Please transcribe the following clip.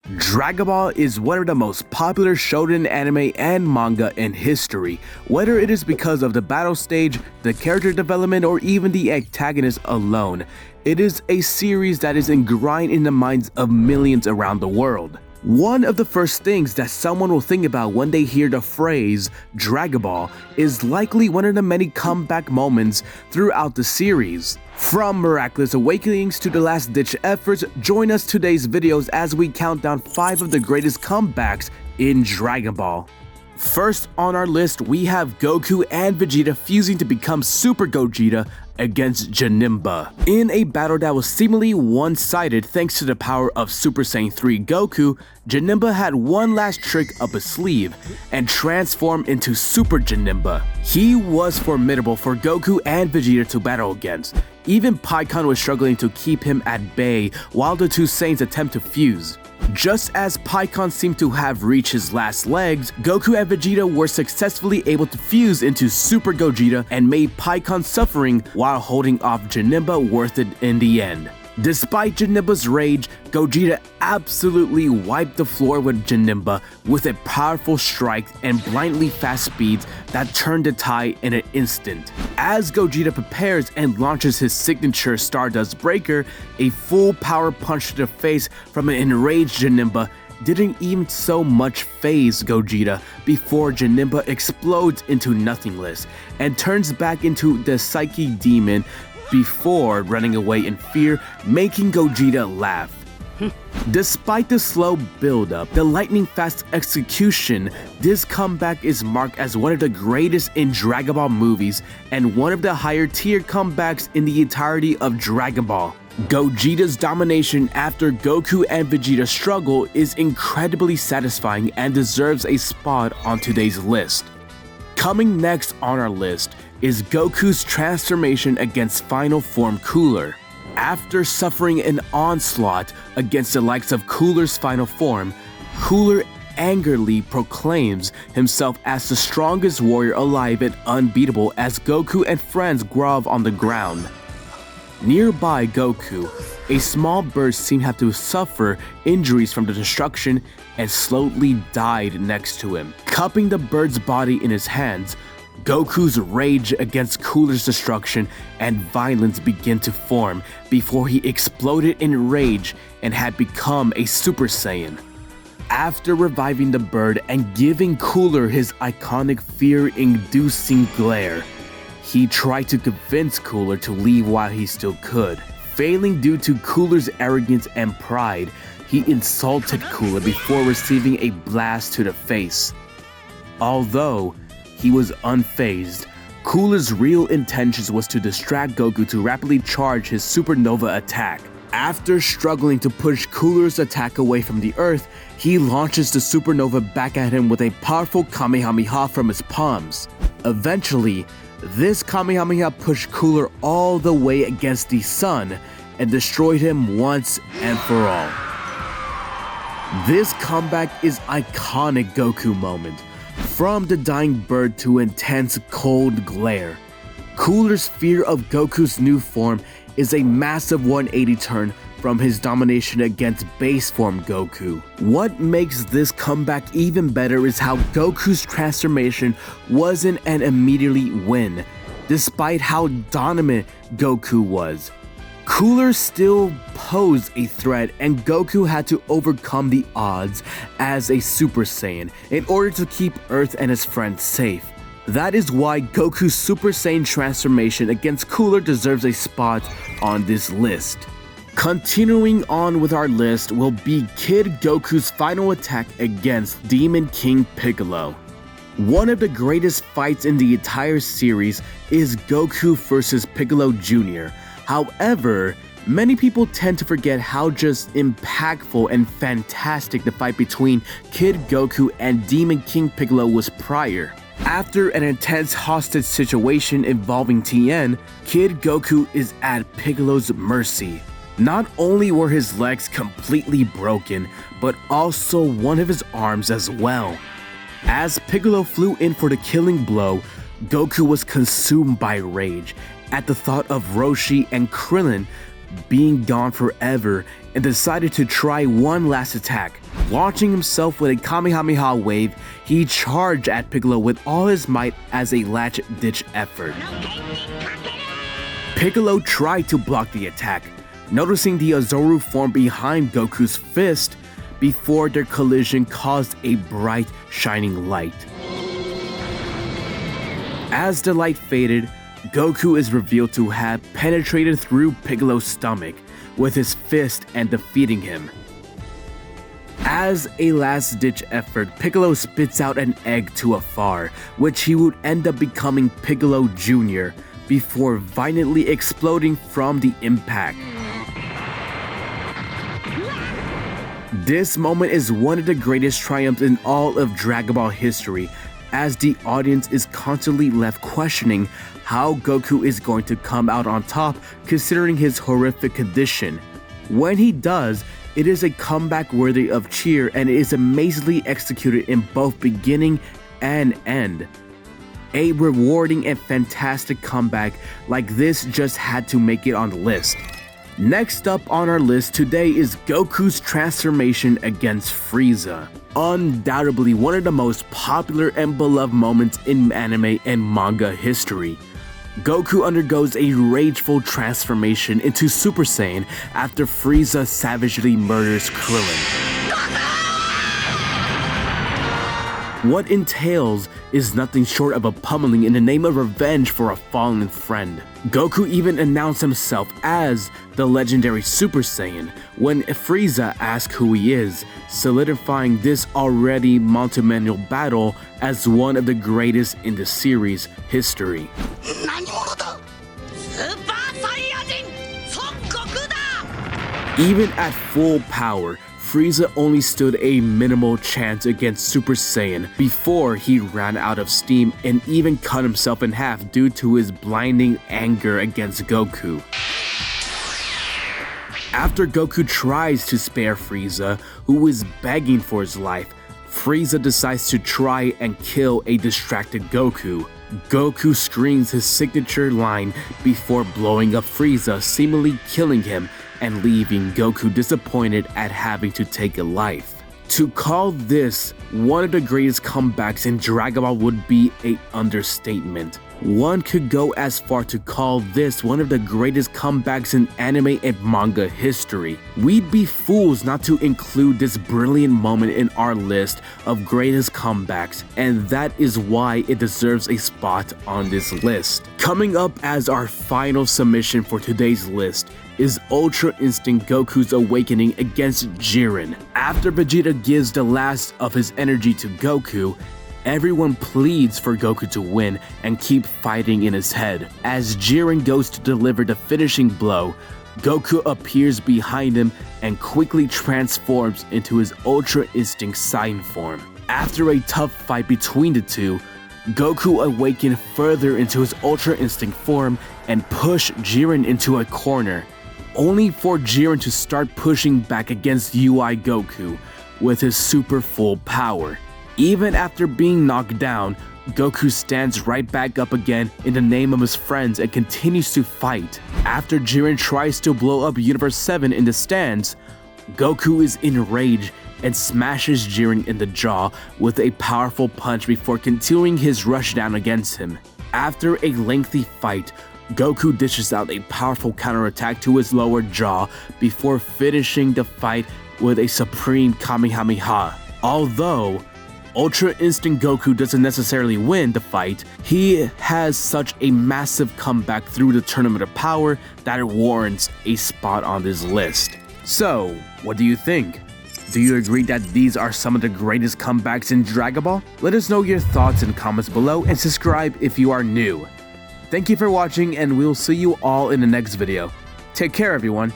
Dragon Ball is one of the most popular shonen anime and manga in history, whether it is because of the battle stage, the character development, or even the antagonist alone. It is a series that is ingrained in the minds of millions around the world. One of the first things that someone will think about when they hear the phrase Dragon Ball is likely one of the many comeback moments throughout the series. From miraculous awakenings to the last-ditch efforts, join us today's videos as we count down 5 of the greatest comebacks in Dragon Ball. First on our list, we have Goku and Vegeta fusing to become Super Gogeta against Janemba. In a battle that was seemingly one-sided thanks to the power of Super Saiyan 3 Goku, Janemba had one last trick up his sleeve and transformed into Super Janemba. He was formidable for Goku and Vegeta to battle against. Even Piccolo was struggling to keep him at bay while the two Saiyans attempt to fuse. Just as Piccolo seemed to have reached his last legs, Goku and Vegeta were successfully able to fuse into Super Gogeta and made Piccolo suffering while holding off Janemba worth it in the end. Despite Janemba's rage, Gogeta absolutely wiped the floor with Janemba with a powerful strike and blindly fast speeds that turned the tide in an instant. As Gogeta prepares and launches his signature Stardust Breaker, a full power punch to the face from an enraged Janemba didn't even so much phase Gogeta before Janemba explodes into nothingness and turns back into the Psyche Demon before running away in fear, making Gogeta laugh. Despite the slow build-up, the lightning-fast execution, this comeback is marked as one of the greatest in Dragon Ball movies and one of the higher-tier comebacks in the entirety of Dragon Ball. Gogeta's domination after Goku and Vegeta's struggle is incredibly satisfying and deserves a spot on today's list. Coming next on our list is Goku's transformation against Final Form Cooler. After suffering an onslaught against the likes of Cooler's final form, Cooler angrily proclaims himself as the strongest warrior alive and unbeatable as Goku and friends grovel on the ground. Nearby Goku, a small bird seemed to have to suffer injuries from the destruction and slowly died next to him. Cupping the bird's body in his hands, Goku's rage against Cooler's destruction and violence began to form before he exploded in rage and had become a Super Saiyan. After reviving the bird and giving Cooler his iconic fear-inducing glare, he tried to convince Cooler to leave while he still could. Failing due to Cooler's arrogance and pride, he insulted Cooler before receiving a blast to the face. Although he was unfazed, Cooler's real intentions was to distract Goku to rapidly charge his supernova attack. After struggling to push Cooler's attack away from the earth, he launches the supernova back at him with a powerful Kamehameha from his palms. Eventually, this Kamehameha pushed Cooler all the way against the sun and destroyed him once and for all. This comeback is iconic Goku moment. From the dying bird to intense cold glare, Cooler's fear of Goku's new form is a massive 180 turn from his domination against base form Goku. What makes this comeback even better is how Goku's transformation wasn't an immediate win, despite how dominant Goku was. Cooler still posed a threat and Goku had to overcome the odds as a Super Saiyan in order to keep Earth and his friends safe. That is why Goku's Super Saiyan transformation against Cooler deserves a spot on this list. Continuing on with our list will be Kid Goku's final attack against Demon King Piccolo. One of the greatest fights in the entire series is Goku vs Piccolo Jr. However, many people tend to forget how just impactful and fantastic the fight between Kid Goku and Demon King Piccolo was prior. After an intense hostage situation involving Tien, Kid Goku is at Piccolo's mercy. Not only were his legs completely broken, but also one of his arms as well. As Piccolo flew in for the killing blow, Goku was consumed by rage at the thought of Roshi and Krillin being gone forever, and decided to try one last attack. Launching himself with a Kamehameha wave, he charged at Piccolo with all his might as a last-ditch effort. Piccolo tried to block the attack, noticing the Azoru form behind Goku's fist before their collision caused a bright, shining light. As the light faded, Goku is revealed to have penetrated through Piccolo's stomach with his fist and defeating him. As a last-ditch effort, Piccolo spits out an egg to afar, which he would end up becoming Piccolo Jr. before violently exploding from the impact. This moment is one of the greatest triumphs in all of Dragon Ball history, as the audience is constantly left questioning how Goku is going to come out on top considering his horrific condition. When he does, it is a comeback worthy of cheer, and it is amazingly executed in both beginning and end. A rewarding and fantastic comeback like this just had to make it on the list. Next up on our list today is Goku's transformation against Frieza. Undoubtedly one of the most popular and beloved moments in anime and manga history. Goku undergoes a rageful transformation into Super Saiyan after Frieza savagely murders Krillin. What entails is nothing short of a pummeling in the name of revenge for a fallen friend. Goku even announced himself as the legendary Super Saiyan when Frieza asked who he is, solidifying this already monumental battle as one of the greatest in the series' history. Even at full power, Frieza only stood a minimal chance against Super Saiyan before he ran out of steam and even cut himself in half due to his blinding anger against Goku. After Goku tries to spare Frieza, who is begging for his life, Frieza decides to try and kill a distracted Goku. Goku screams his signature line before blowing up Frieza, seemingly killing him and leaving Goku disappointed at having to take a life. To call this one of the greatest comebacks in Dragon Ball would be an understatement. One could go as far to call this one of the greatest comebacks in anime and manga history. We'd be fools not to include this brilliant moment in our list of greatest comebacks, and that is why it deserves a spot on this list. Coming up as our final submission for today's list is Ultra Instinct Goku's awakening against Jiren. After Vegeta gives the last of his energy to Goku, everyone pleads for Goku to win and keep fighting in his head. As Jiren goes to deliver the finishing blow, Goku appears behind him and quickly transforms into his Ultra Instinct Saiyan form. After a tough fight between the two, Goku awakened further into his Ultra Instinct form and pushed Jiren into a corner, only for Jiren to start pushing back against UI Goku with his super full power. Even after being knocked down, Goku stands right back up again in the name of his friends and continues to fight. After Jiren tries to blow up Universe 7 in the stands, Goku is enraged and smashes Jiren in the jaw with a powerful punch before continuing his rushdown against him. After a lengthy fight, Goku dishes out a powerful counterattack to his lower jaw before finishing the fight with a supreme Kamehameha. Although Ultra Instinct Goku doesn't necessarily win the fight, he has such a massive comeback through the Tournament of Power that it warrants a spot on this list. So, what do you think? Do you agree that these are some of the greatest comebacks in Dragon Ball? Let us know your thoughts in the comments below and subscribe if you are new. Thank you for watching, and we'll see you all in the next video. Take care, everyone.